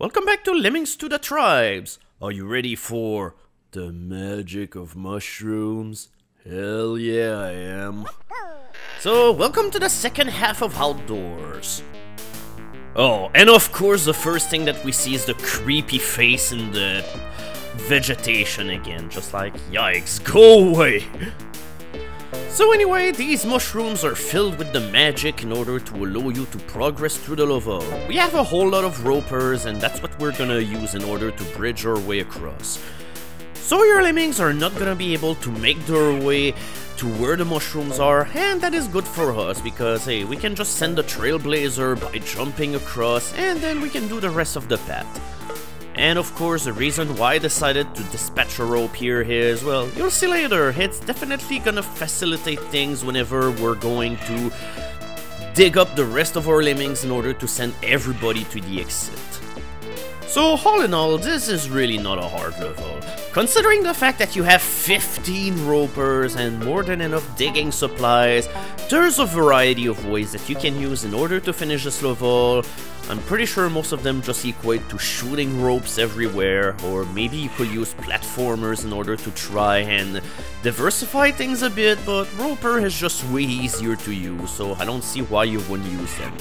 Welcome back to Lemmings to the Tribes. Are you ready for the magic of mushrooms? Hell yeah, I am. So, welcome to the second half of Outdoors. Oh, and of course the first thing that we see is the creepy face in the vegetation again. Just like, yikes, go away! So anyway, these mushrooms are filled with the magic in order to allow you to progress through the level. We have a whole lot of ropers and that's what we're gonna use in order to bridge our way across. So your lemmings are not gonna be able to make their way to where the mushrooms are, and that is good for us because hey, we can just send a trailblazer by jumping across and then we can do the rest of the path. And of course, the reason why I decided to dispatch a rope here is, well, you'll see later, it's definitely gonna facilitate things whenever we're going to dig up the rest of our lemmings in order to send everybody to the exit. So all in all, this is really not a hard level. Considering the fact that you have 15 ropers and more than enough digging supplies, there's a variety of ways that you can use in order to finish this level. I'm pretty sure most of them just equate to shooting ropes everywhere, or maybe you could use platformers in order to try and diversify things a bit, but roper is just way easier to use, so I don't see why you wouldn't use them.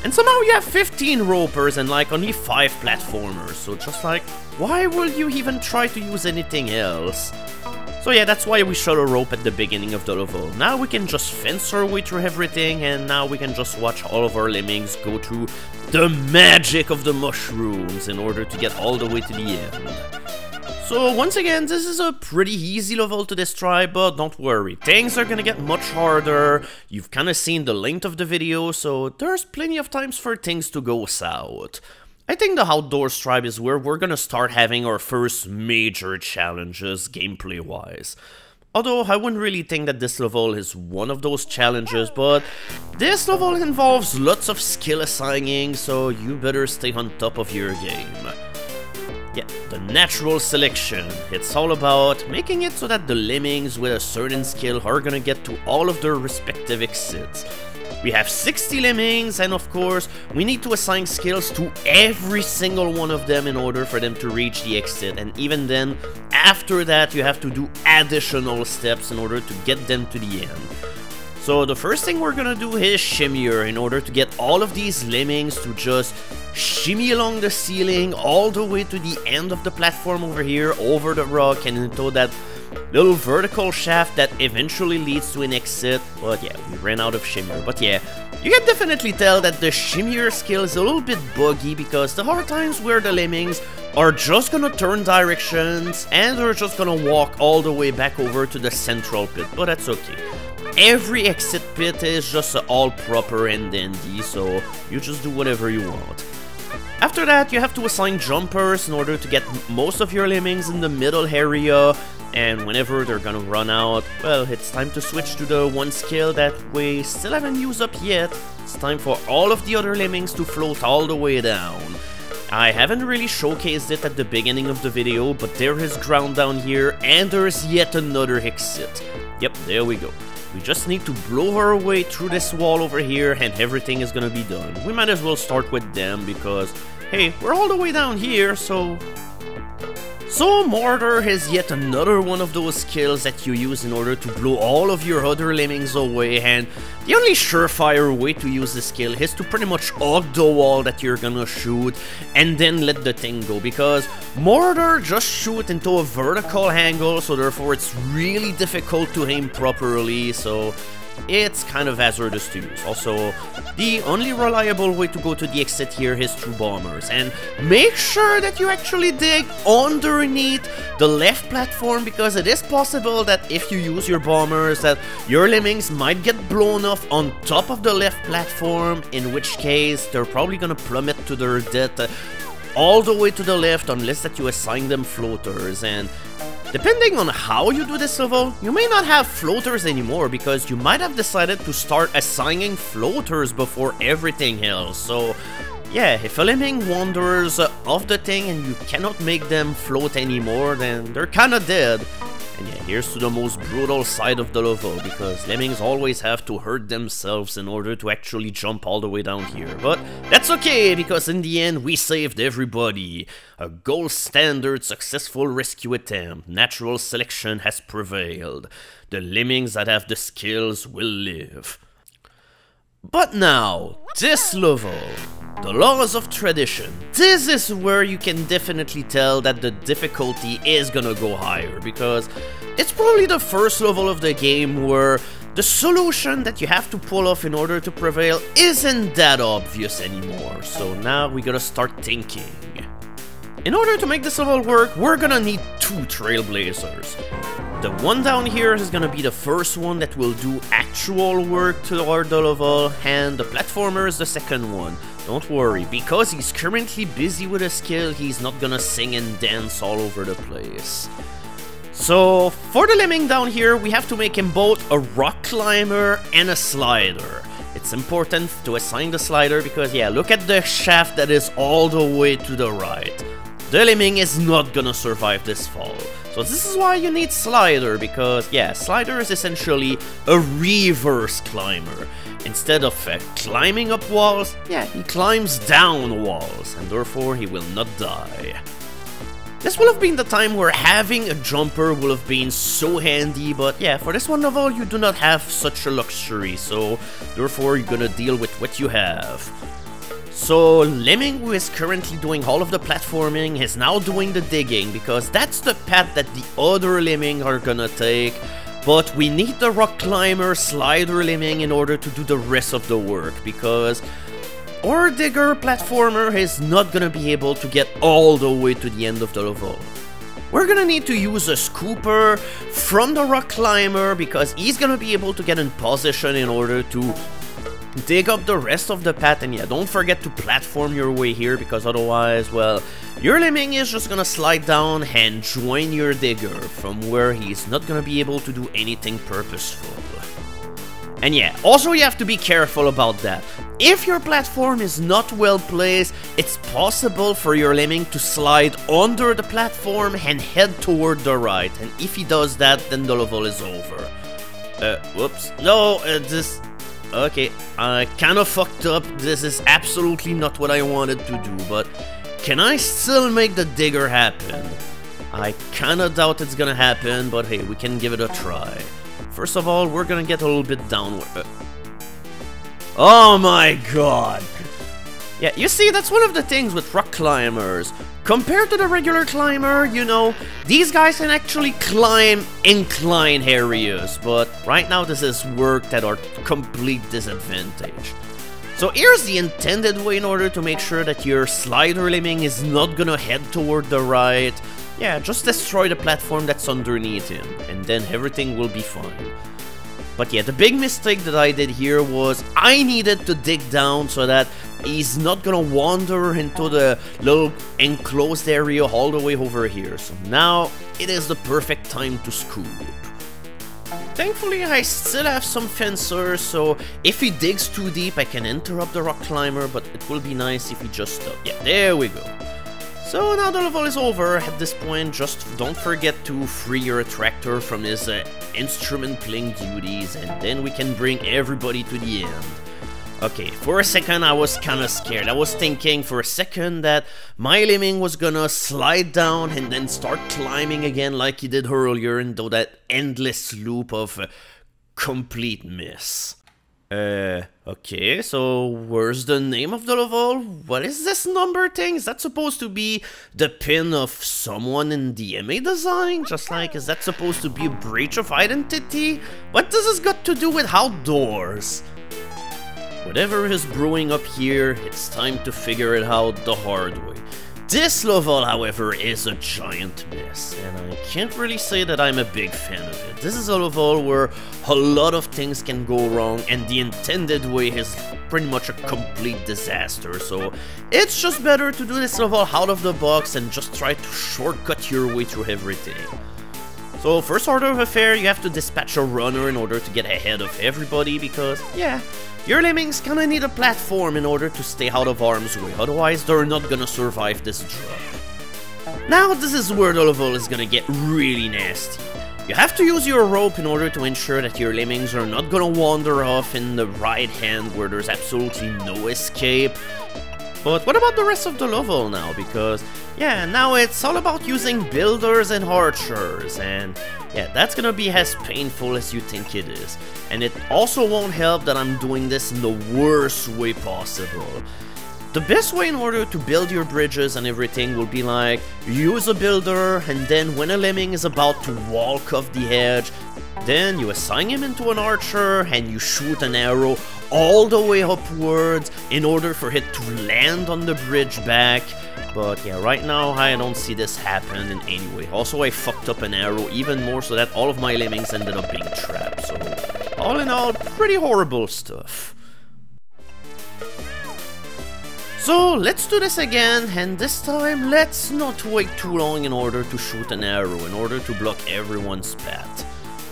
And somehow you have 15 ropers and like only 5 platformers, so just like, why will you even try to use anything else? So yeah, that's why we shot a rope at the beginning of the level. Now we can just fence our way through everything, and now we can just watch all of our lemmings go through the magic of the mushrooms in order to get all the way to the end. So once again, this is a pretty easy level to destroy, but don't worry, things are gonna get much harder. You've kinda seen the length of the video, so there's plenty of times for things to go south. I think the Outdoors tribe is where we're gonna start having our first major challenges gameplay-wise. Although I wouldn't really think that this level is one of those challenges, but this level involves lots of skill assigning, so you better stay on top of your game. Yeah, the natural selection. It's all about making it so that the lemmings with a certain skill are gonna get to all of their respective exits. We have 60 lemmings, and of course, we need to assign skills to every single one of them in order for them to reach the exit, and even then, after that, you have to do additional steps in order to get them to the end. So the first thing we're gonna do is shimmier in order to get all of these lemmings to just shimmy along the ceiling all the way to the end of the platform over here, over the rock, and into that little vertical shaft that eventually leads to an exit. But yeah, we ran out of shimmier. But yeah, you can definitely tell that the shimmier skill is a little bit buggy because there are times where the lemmings are just gonna turn directions and they're just gonna walk all the way back over to the central pit, but that's okay. Every exit pit is just all proper and dandy, so you just do whatever you want. After that, you have to assign jumpers in order to get most of your lemmings in the middle area, and whenever they're gonna run out, well, it's time to switch to the one skill that we still haven't used up yet. It's time for all of the other lemmings to float all the way down. I haven't really showcased it at the beginning of the video, but there is ground down here, and there's yet another exit. Yep, there we go. We just need to blow our way through this wall over here and everything is gonna be done. We might as well start with them because, hey, we're all the way down here, so Mortar is yet another one of those skills that you use in order to blow all of your other lemmings away, and the only surefire way to use this skill is to pretty much hug the wall that you're gonna shoot and then let the thing go, because Mortar just shoot into a vertical angle, so therefore it's really difficult to aim properly, so it's kind of hazardous to use. Also, the only reliable way to go to the exit here is through bombers, and make sure that you actually dig underneath the left platform, because it is possible that if you use your bombers that your lemmings might get blown off on top of the left platform, in which case they're probably gonna plummet to their death all the way to the left unless that you assign them floaters. And depending on how you do this level, you may not have floaters anymore because you might have decided to start assigning floaters before everything else. So yeah, if a lemming wanders off the thing and you cannot make them float anymore, then they're kinda dead. And yeah, here's to the most brutal side of the level, because lemmings always have to hurt themselves in order to actually jump all the way down here. But that's okay, because in the end we saved everybody. A gold standard successful rescue attempt. Natural selection has prevailed. The lemmings that have the skills will live. But now, this level, the laws of tradition, this is where you can definitely tell that the difficulty is gonna go higher, because it's probably the first level of the game where the solution that you have to pull off in order to prevail isn't that obvious anymore. So now we gotta start thinking. In order to make this level work, we're gonna need 2 trailblazers. The one down here is gonna be the first one that will do actual work toward the level, and the platformer is the second one. Don't worry, because he's currently busy with a skill, he's not gonna sing and dance all over the place. So, for the lemming down here, we have to make him both a rock climber and a slider. It's important to assign the slider because, yeah, look at the shaft that is all the way to the right. The lemming is not gonna survive this fall. So this is why you need slider, because yeah, slider is essentially a reverse climber. Instead of climbing up walls, yeah, he climbs down walls, and therefore he will not die. This will have been the time where having a jumper will have been so handy, but yeah, for this one level you do not have such a luxury, so therefore you're gonna deal with what you have. So Lemming, who is currently doing all of the platforming, is now doing the digging, because that's the path that the other lemming are gonna take, but we need the rock climber slider lemming in order to do the rest of the work, because our digger platformer is not gonna be able to get all the way to the end of the level. We're gonna need to use a scooper from the rock climber, because he's gonna be able to get in position in order to dig up the rest of the path. And yeah, don't forget to platform your way here, because otherwise, well, your lemming is just gonna slide down and join your digger, from where he's not gonna be able to do anything purposeful. And yeah, also you have to be careful about that. If your platform is not well placed, it's possible for your lemming to slide under the platform and head toward the right, and if he does that, then the level is over. Whoops, no, okay, I kinda fucked up. This is absolutely not what I wanted to do, but can I still make the digger happen? I kinda doubt it's gonna happen, but hey, we can give it a try. First of all, we're gonna get a little bit downward. Oh my god! Yeah, you see, that's one of the things with rock climbers. Compared to the regular climber, you know, these guys can actually climb incline areas, but right now this is work at our complete disadvantage. So here's the intended way in order to make sure that your slider lemming is not gonna head toward the right. Yeah, just destroy the platform that's underneath him, and then everything will be fine. But yeah, the big mistake that I did here was I needed to dig down so that he's not gonna wander into the little enclosed area all the way over here. So now it is the perfect time to scoop. Thankfully, I still have some fencers, so if he digs too deep, I can interrupt the rock climber, but it will be nice if he just stops. Yeah, there we go. So now the level is over. At this point, just don't forget to free your attractor from his instrument playing duties, and then we can bring everybody to the end. Okay, for a second I was kinda scared. I was thinking for a second that my lemming was gonna slide down and then start climbing again like he did earlier, and do that endless loop of complete miss. Okay, so where's the name of the level? What is this number thing? Is that supposed to be the pin of someone in DMA design? Just like, is that supposed to be a breach of identity? What does this got to do with outdoors? Whatever is brewing up here, it's time to figure it out the hard way. This level, however, is a giant mess, and I can't really say that I'm a big fan of it. This is a level where a lot of things can go wrong, and the intended way is pretty much a complete disaster, so it's just better to do this level out of the box and just try to shortcut your way through everything. So first order of affair, you have to dispatch a runner in order to get ahead of everybody, because, yeah, your lemmings kinda need a platform in order to stay out of harm's way, otherwise they're not gonna survive this drop. Now this is where the level is gonna get really nasty. You have to use your rope in order to ensure that your lemmings are not gonna wander off in the right hand where there's absolutely no escape. But what about the rest of the level now? Because, yeah, now it's all about using builders and archers, and yeah, that's gonna be as painful as you think it is. And it also won't help that I'm doing this in the worst way possible. The best way in order to build your bridges and everything will be like, use a builder, and then when a lemming is about to walk off the edge, then you assign him into an archer and you shoot an arrow all the way upwards in order for it to land on the bridge back. But yeah, right now I don't see this happen in any way. Also, I fucked up an arrow even more so that all of my lemmings ended up being trapped. So all in all, pretty horrible stuff. So let's do this again, and this time let's not wait too long in order to shoot an arrow, in order to block everyone's path.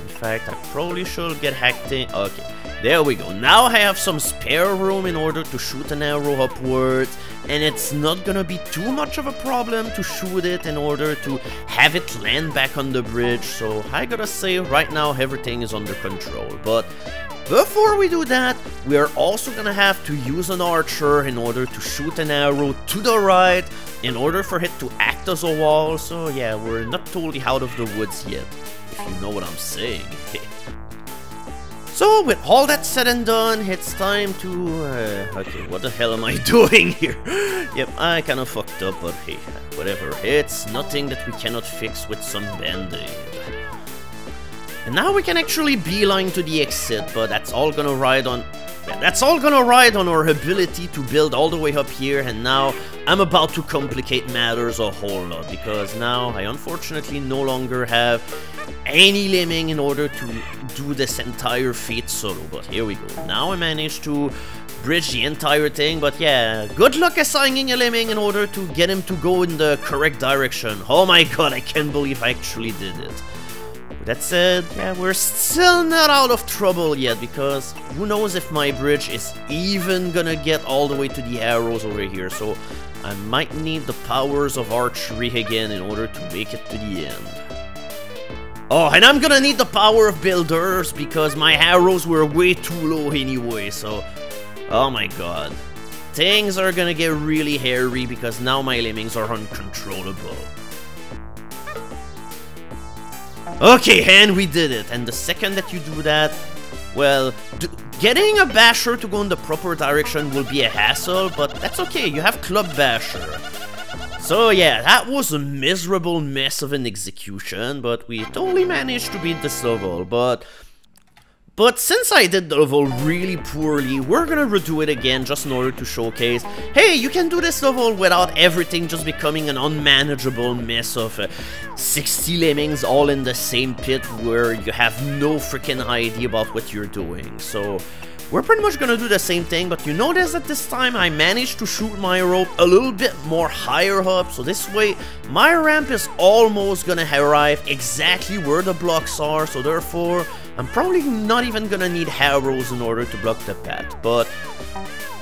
In fact, I probably should get hacked in. Okay, there we go. Now I have some spare room in order to shoot an arrow upwards, and it's not gonna be too much of a problem to shoot it in order to have it land back on the bridge. So I gotta say, right now everything is under control. But before we do that, we are also gonna have to use an archer in order to shoot an arrow to the right in order for it to act as a wall. So yeah, we're not totally out of the woods yet, if you know what I'm saying. So with all that said and done, it's time to... okay, what the hell am I doing here? Yep, I kinda fucked up, but hey, whatever. It's nothing that we cannot fix with some band-aid. And now we can actually beeline to the exit, but that's all gonna ride on... That's all gonna ride on our ability to build all the way up here, and now I'm about to complicate matters a whole lot, because now I unfortunately no longer have any lemming in order to do this entire feat solo. But here we go. Now I managed to bridge the entire thing, but yeah, good luck assigning a lemming in order to get him to go in the correct direction. Oh my god, I can't believe I actually did it. That said, yeah, we're still not out of trouble yet, because who knows if my bridge is even gonna get all the way to the arrows over here, so I might need the powers of archery again in order to make it to the end. Oh, and I'm gonna need the power of builders, because my arrows were way too low anyway, so... Oh my god. Things are gonna get really hairy, because now my lemmings are uncontrollable. Okay, and we did it, and the second that you do that, well, getting a basher to go in the proper direction will be a hassle, but that's okay, you have Club Basher. So yeah, that was a miserable mess of an execution, but we totally managed to beat this level, but since I did the level really poorly, we're gonna redo it again just in order to showcase, hey, you can do this level without everything just becoming an unmanageable mess of 60 lemmings all in the same pit where you have no freaking idea about what you're doing. So we're pretty much gonna do the same thing, but you notice that this time I managed to shoot my rope a little bit more higher up, so this way my ramp is almost gonna arrive exactly where the blocks are, so therefore I'm probably not even gonna need arrows in order to block the path, but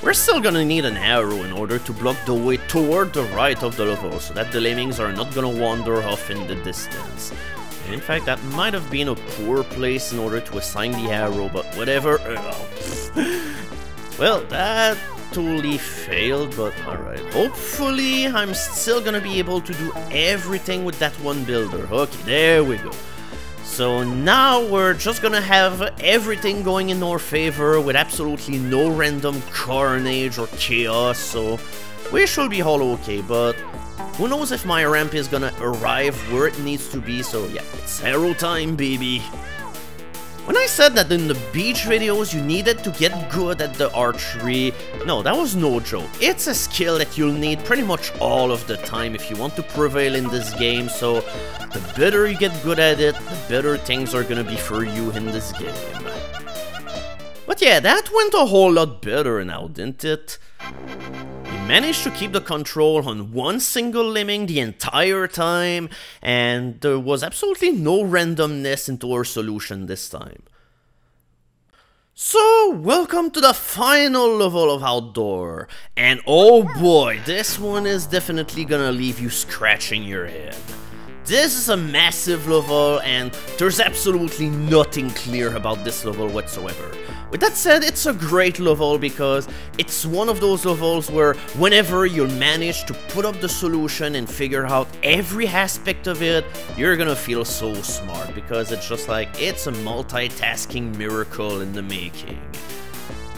we're still gonna need an arrow in order to block the way toward the right of the level, so that the lemmings are not gonna wander off in the distance. And in fact, that might have been a poor place in order to assign the arrow, but whatever. Well, that totally failed, but alright. Hopefully, I'm still gonna be able to do everything with that one builder. Okay, there we go. So now we're just gonna have everything going in our favor with absolutely no random carnage or chaos, so we should be all okay, but who knows if my ramp is gonna arrive where it needs to be, so yeah, it's arrow time, baby. When I said that in the beach videos you needed to get good at the archery, no, that was no joke. It's a skill that you'll need pretty much all of the time if you want to prevail in this game, so the better you get good at it, the better things are gonna be for you in this game. But yeah, that went a whole lot better now, didn't it? We managed to keep the control on one single lemming the entire time, and there was absolutely no randomness into our solution this time. So, welcome to the final level of Outdoor, and oh boy, this one is definitely gonna leave you scratching your head. this is a massive level and there's absolutely nothing clear about this level whatsoever. With that said, it's a great level because it's one of those levels where whenever you manage to put up the solution and figure out every aspect of it, you're gonna feel so smart because it's just like, it's a multitasking miracle in the making.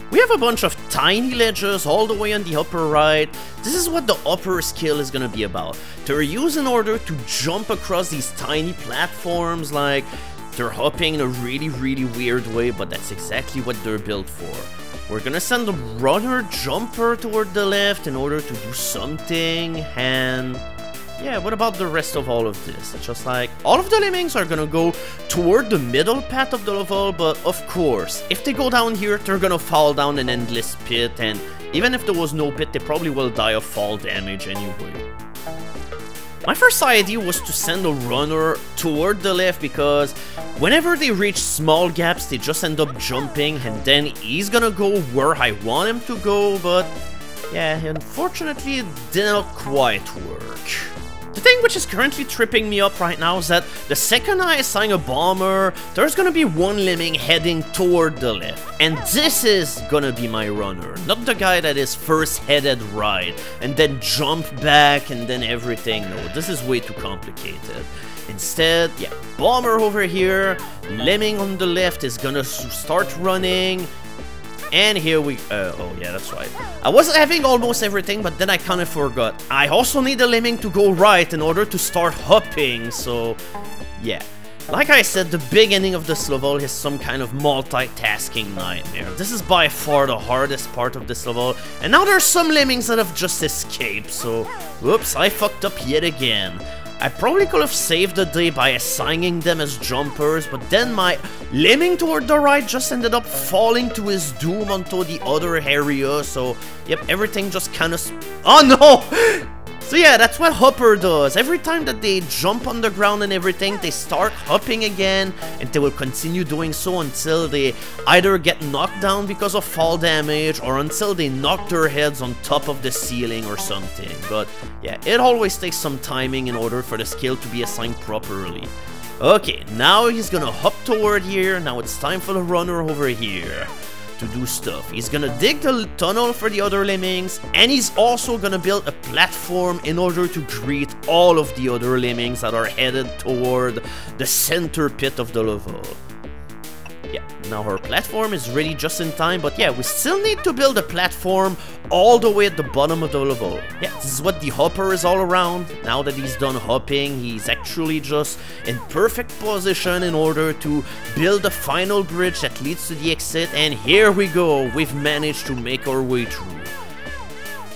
We have a bunch of tiny ledges all the way on the upper right. This is what the upper skill is gonna be about. They're used in order to jump across these tiny platforms, like they're hopping in a really weird way, but that's exactly what they're built for. We're gonna send a runner jumper toward the left in order to do something, and yeah, what about the rest of all of this? It's just like, all of the lemmings are gonna go toward the middle path of the level, but of course, if they go down here, they're gonna fall down an endless pit, and even if there was no pit, they probably will die of fall damage anyway. My first idea was to send a runner toward the left because whenever they reach small gaps, they just end up jumping, and then he's gonna go where I want him to go, but yeah, unfortunately it did not quite work. The thing which is currently tripping me up right now is that the second I assign a bomber, there's gonna be one lemming heading toward the left. And this is gonna be my runner, not the guy that is first headed right, and then jump back and then everything. No, this is way too complicated. Instead, yeah, bomber over here, lemming on the left is gonna start running. And here we, oh yeah, that's right. I was having almost everything, but then I kind of forgot. I also need a lemming to go right in order to start hopping, so yeah. Like I said, the beginning of this level is some kind of multitasking nightmare. This is by far the hardest part of this level, and now there's some lemmings that have just escaped, so whoops, I fucked up yet again. I probably could have saved the day by assigning them as jumpers, but then my lemming toward the right just ended up falling to his doom onto the other area, so yep, everything just kind of... Oh no! So yeah, that's what Hopper does. Every time that they jump on the ground and everything, they start hopping again, and they will continue doing so until they either get knocked down because of fall damage, or until they knock their heads on top of the ceiling or something. But yeah, it always takes some timing in order for the skill to be assigned properly. Okay, now he's gonna hop toward here. Now it's time for the runner over here to do stuff. He's gonna dig the tunnel for the other lemmings, and he's also gonna build a platform in order to greet all of the other lemmings that are headed toward the center pit of the level. Yeah, now our platform is ready just in time, but yeah, we still need to build a platform all the way at the bottom of the level. Yeah, this is what the hopper is all around. Now that he's done hopping, he's actually just in perfect position in order to build the final bridge that leads to the exit, and here we go, we've managed to make our way through.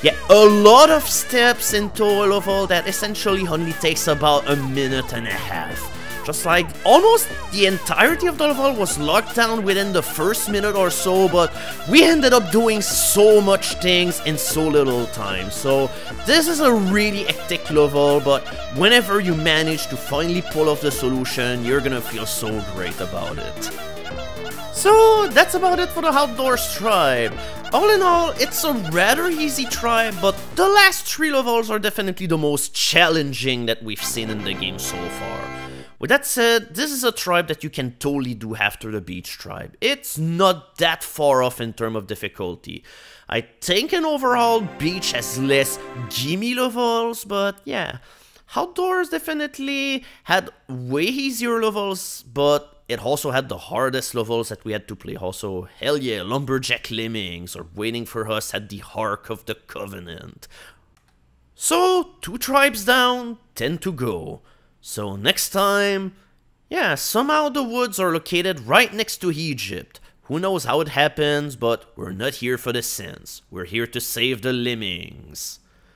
Yeah, a lot of steps into a level that essentially only takes about a minute and a half. Just like, almost the entirety of the level was locked down within the first minute or so, but we ended up doing so much things in so little time. So, this is a really hectic level, but whenever you manage to finally pull off the solution, you're gonna feel so great about it. So, that's about it for the Outdoors tribe. All in all, it's a rather easy tribe, but the last 3 levels are definitely the most challenging that we've seen in the game so far. With that said, this is a tribe that you can totally do after the beach tribe. It's not that far off in terms of difficulty. I think in overall, beach has less gimme levels, but yeah. Outdoors definitely had way easier levels, but it also had the hardest levels that we had to play. Also, hell yeah, Lumberjack Lemmings are waiting for us at the Ark of the Covenant. So, 2 tribes down, 10 to go. So next time, yeah, somehow the woods are located right next to Egypt. Who knows how it happens, but we're not here for the sins. We're here to save the lemmings.